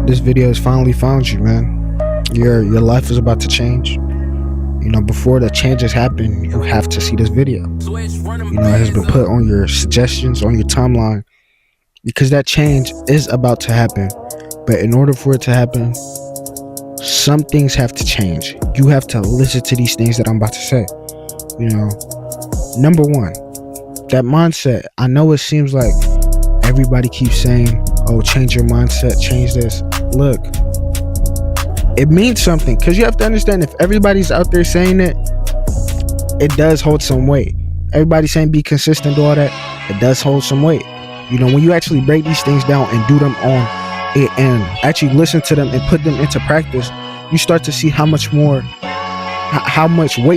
This video has finally found you, man. Your life is about to change. Before the changes happen, you have to see this video. It has been put on your suggestions, on your timeline, because that change is about to happen. But in order for it to happen, some things have to change. You have to listen to these things that I'm about to say. Number one, that mindset. I know it seems like everybody keeps saying, oh, change your mindset, change this. Look, it means something, because you have to understand, if everybody's out there saying it, it does hold some weight. Everybody's saying be consistent, all that, it does hold some weight. When you actually break these things down and do them on it and actually listen to them and put them into practice, you start to see how much weight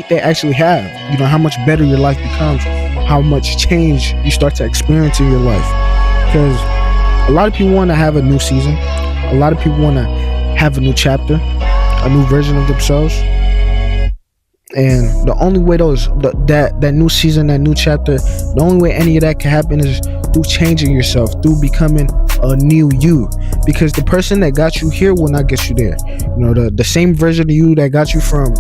they actually have. How much better your life becomes, how much change you start to experience in your life. Because a lot of people want to have a new season, a lot of people want to have a new chapter, a new version of themselves. And the only way that new season, that new chapter, the only way any of that can happen is through changing yourself, through becoming a new you. Because the person that got you here will not get you there. The same version of you that got you from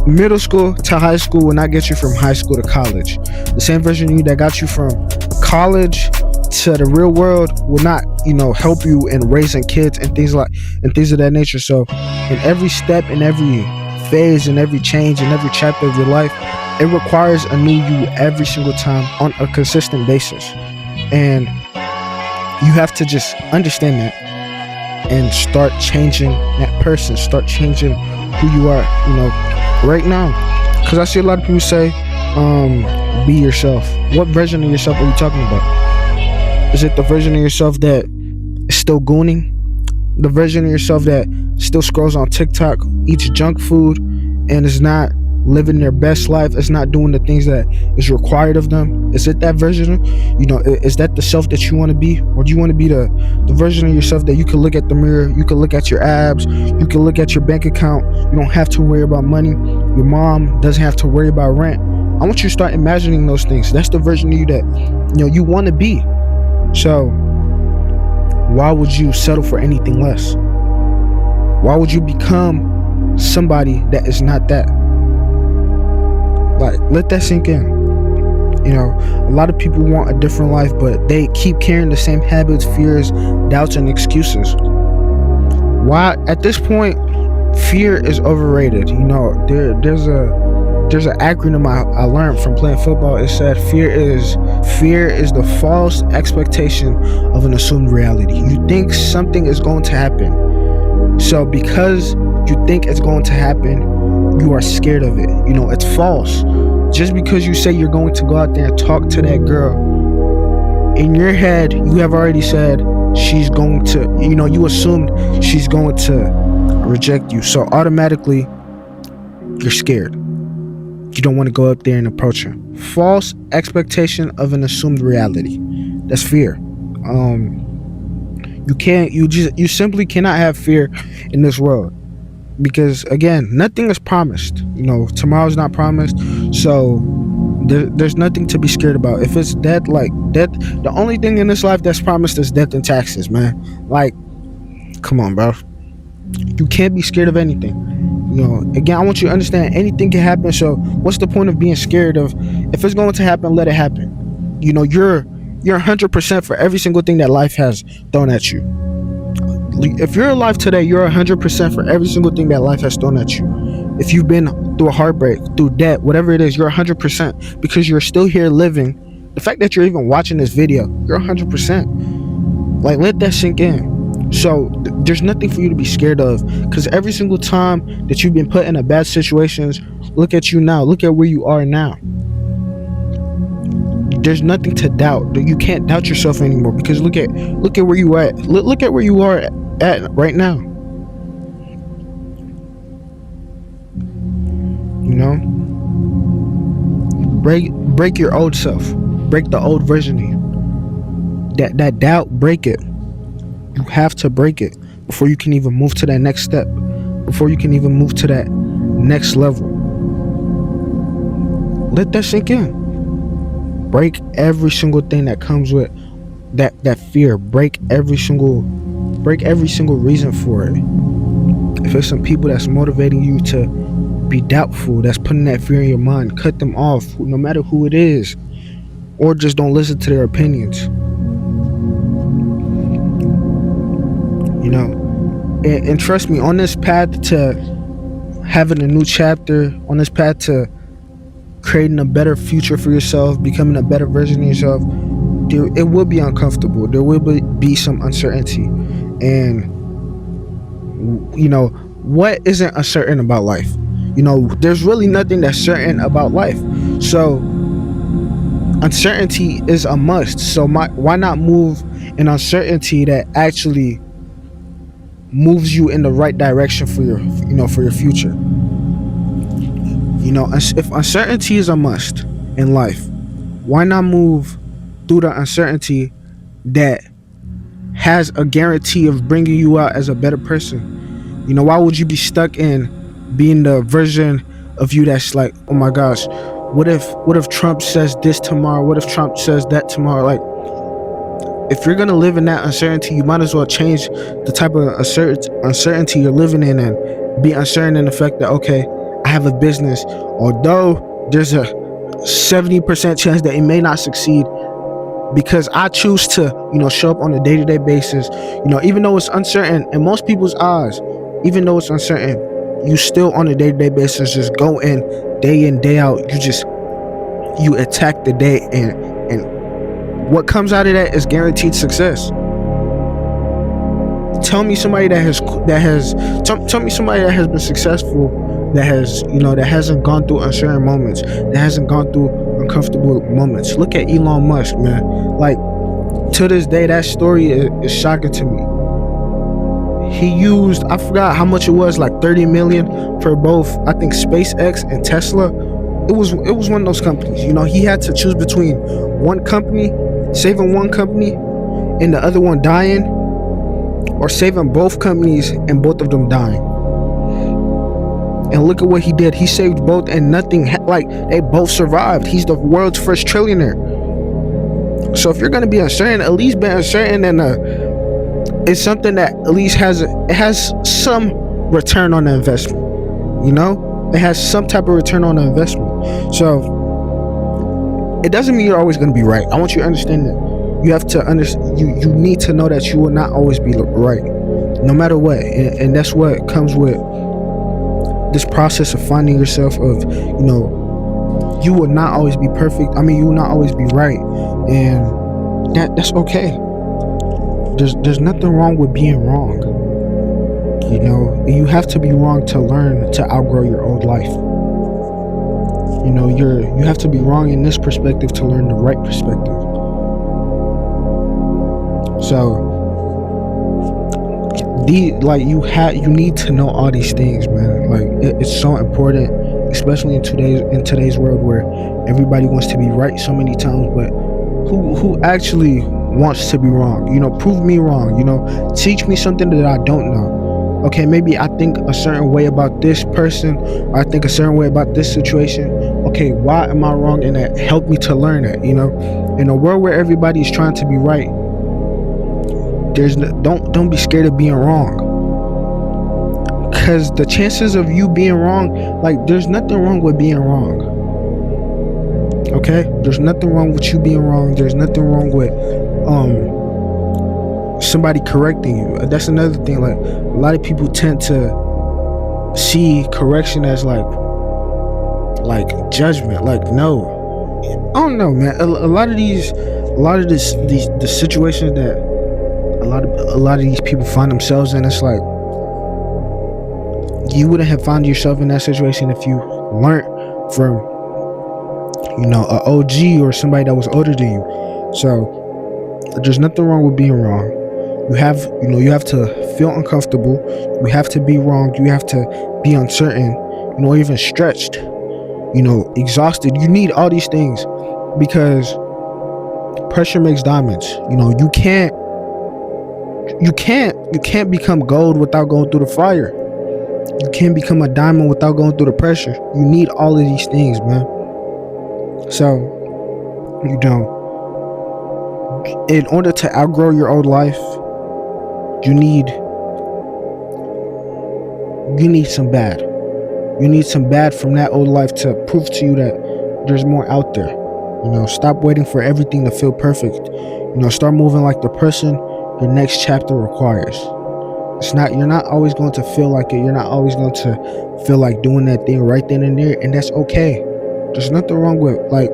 middle school to high school will not get you from high school to college. The same version of you that got you from college to the real world will not help you in raising kids and things of that nature. So in every step, in every phase, in every change, in every chapter of your life, it requires a new you every single time on a consistent basis. And you have to just understand that and start changing that person, start changing who you are right now. Because I see a lot of people say be yourself. What version of yourself are you talking about? Is it the version of yourself that is still gooning? The version of yourself that still scrolls on TikTok, eats junk food, and is not living their best life, is not doing the things that is required of them? Is it that version? Is that the self that you want to be? Or do you want to be the version of yourself that you can look at the mirror, you can look at your abs, you can look at your bank account, you don't have to worry about money, your mom doesn't have to worry about rent? I want you to start imagining those things. That's the version of you that you want to be. So why would you settle for anything less? Why would you become somebody that is not that? Like, let that sink in. A lot of people want a different life, but they keep carrying the same habits, fears, doubts, and excuses. Why? At this point, fear is overrated. There's an acronym I learned from playing football. It said fear is the false expectation of an assumed reality. You think something is going to happen, so because you think it's going to happen, you are scared of it. It's false. Just because you say you're going to go out there and talk to that girl, in your head you have already said she's going to, you assumed she's going to reject you, so automatically you're scared. You don't want to go up there and approach her. False expectation of an assumed reality. That's fear. You simply cannot have fear in this world, because again, nothing is promised. Tomorrow's not promised, so there's nothing to be scared about. If it's death, the only thing in this life that's promised is death and taxes, man. Like, come on, bro. You can't be scared of anything. Again, I want you to understand, anything can happen, so what's the point of being scared of? If it's going to happen, let it happen. You're 100% for every single thing that life has thrown at you. If you're alive today, you're 100% for every single thing that life has thrown at you. If you've been through a heartbreak, through debt, whatever it is, you're 100%, because you're still here living. The fact that you're even watching this video, you're 100%. Like, let that sink in. So there's nothing for you to be scared of, because every single time that you've been put in a bad situations, look at you now. Look at where you are now. There's nothing to doubt. You can't doubt yourself anymore, because look at where you are at. Look at where you are at right now. Break your old self. Break the old version of you. That doubt, break it. You have to break it before you can even move to that next step, before you can even move to that next level. Let that sink in. Break every single thing that comes with that fear. Break every single break every single reason for it. If it's some people that's motivating you to be doubtful, that's putting that fear in your mind, cut them off, no matter who it is, or just don't listen to their opinions. You know, and trust me, on this path to having a new chapter, on this path to creating a better future for yourself, becoming a better version of yourself, it will be uncomfortable. There will be some uncertainty. And, you know, what isn't uncertain about life? You know, there's really nothing that's certain about life. So, uncertainty is a must. So, why not move in uncertainty that actually moves you in the right direction for your, for your future? You know, if uncertainty is a must in life, why not move through the uncertainty that has a guarantee of bringing you out as a better person? You know, why would you be stuck in being the version of you that's like, oh my gosh, what if Trump says this tomorrow? What if Trump says that tomorrow? Like, if you're gonna live in that uncertainty, you might as well change the type of uncertainty you're living in, and be uncertain in the fact that, okay, I have a business, although there's a 70% chance that it may not succeed, because I choose to, show up on a day-to-day basis. Even though it's uncertain in most people's eyes, even though it's uncertain, you still on a day-to-day basis just go in, day out. You attack the day, and what comes out of that is guaranteed success. Tell me somebody that has been successful, that hasn't gone through uncertain moments, that hasn't gone through uncomfortable moments. Look at Elon Musk, man. Like, to this day, that story is shocking to me. He used, I forgot how much it was, like 30 million for both, I think, SpaceX and Tesla. It was one of those companies. He had to choose between one company, saving one company, and the other one dying, or saving both companies and both of them dying. And look at what he did. He saved both, and nothing, they both survived. He's the world's first trillionaire. So if you're gonna be uncertain, at least be uncertain, and it's something that at least has some return on the investment. It has some type of return on the investment. So it doesn't mean you're always gonna be right. I want you to understand that. You have to understand. You need to know that you will not always be right, no matter what. And that's what comes with this process of finding yourself. Of you will not always be perfect. I mean, you will not always be right, and that's okay. There's nothing wrong with being wrong. You have to be wrong to learn to outgrow your old life. You have to be wrong in this perspective to learn the right perspective. So you need to know all these things, man. Like, it's so important, especially in today's world where everybody wants to be right so many times, but who actually wants to be wrong? Prove me wrong. Teach me something that I don't know. Okay, maybe I think a certain way about this person, or I think a certain way about this situation. Okay, why am I wrong? And that help me to learn that. In a world where everybody is trying to be right, don't be scared of being wrong, because the chances of you being wrong, there's nothing wrong with being wrong. Okay, there's nothing wrong with you being wrong. There's nothing wrong with somebody correcting you. That's another thing. Like, a lot of people tend to see correction as like judgment. Like, no, I don't know, man. A lot of the situations that a lot of these people find themselves in, it's like, you wouldn't have found yourself in that situation if you learned from an OG or somebody that was older than you. So there's nothing wrong with being wrong. You have to feel uncomfortable. You have to be wrong. You have to be uncertain, even stretched, exhausted. You need all these things, because pressure makes diamonds. You can't become gold without going through the fire. You can't become a diamond without going through the pressure. You need all of these things, man. So, in order to outgrow your old life, You need some bad. You need some bad from that old life to prove to you that there's more out there. Stop waiting for everything to feel perfect. Start moving like the person your next chapter requires. You're not always going to feel like it. You're not always going to feel like doing that thing right then and there, and that's okay. There's nothing wrong with, like,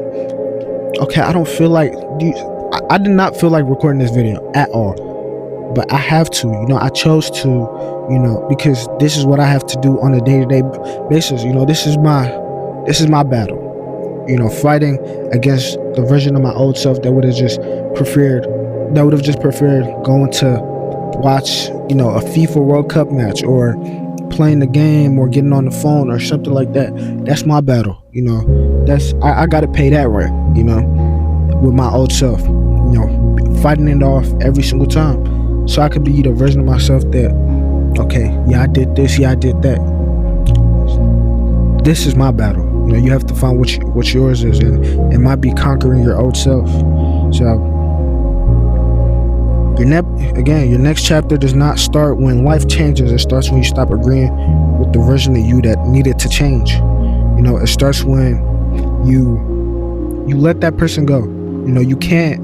okay, I don't feel like I did not feel like recording this video at all, but I have to. I chose to, because this is what I have to do on a day-to-day basis. This is my battle. Fighting against the version of my old self that would have just preferred going to watch, a FIFA World Cup match, or playing the game, or getting on the phone, or something like that. That's my battle. I gotta pay that rent, with my old self, fighting it off every single time, so I could be the version of myself that, okay, yeah, I did this, yeah, I did that. This is my battle. You have to find what yours is, and it might be conquering your old self. So your next chapter does not start when life changes. It starts when you stop agreeing with the version of you that needed to change. It starts when you let that person go. You can't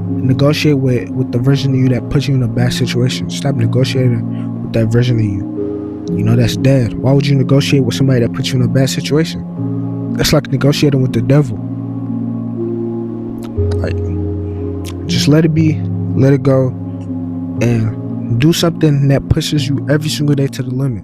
negotiate with the version of you that puts you in a bad situation. Stop negotiating with that version of you. That's dead. Why would you negotiate with somebody that puts you in a bad situation? That's like negotiating with the devil. Like, just let it be, let it go, and do something that pushes you every single day to the limit.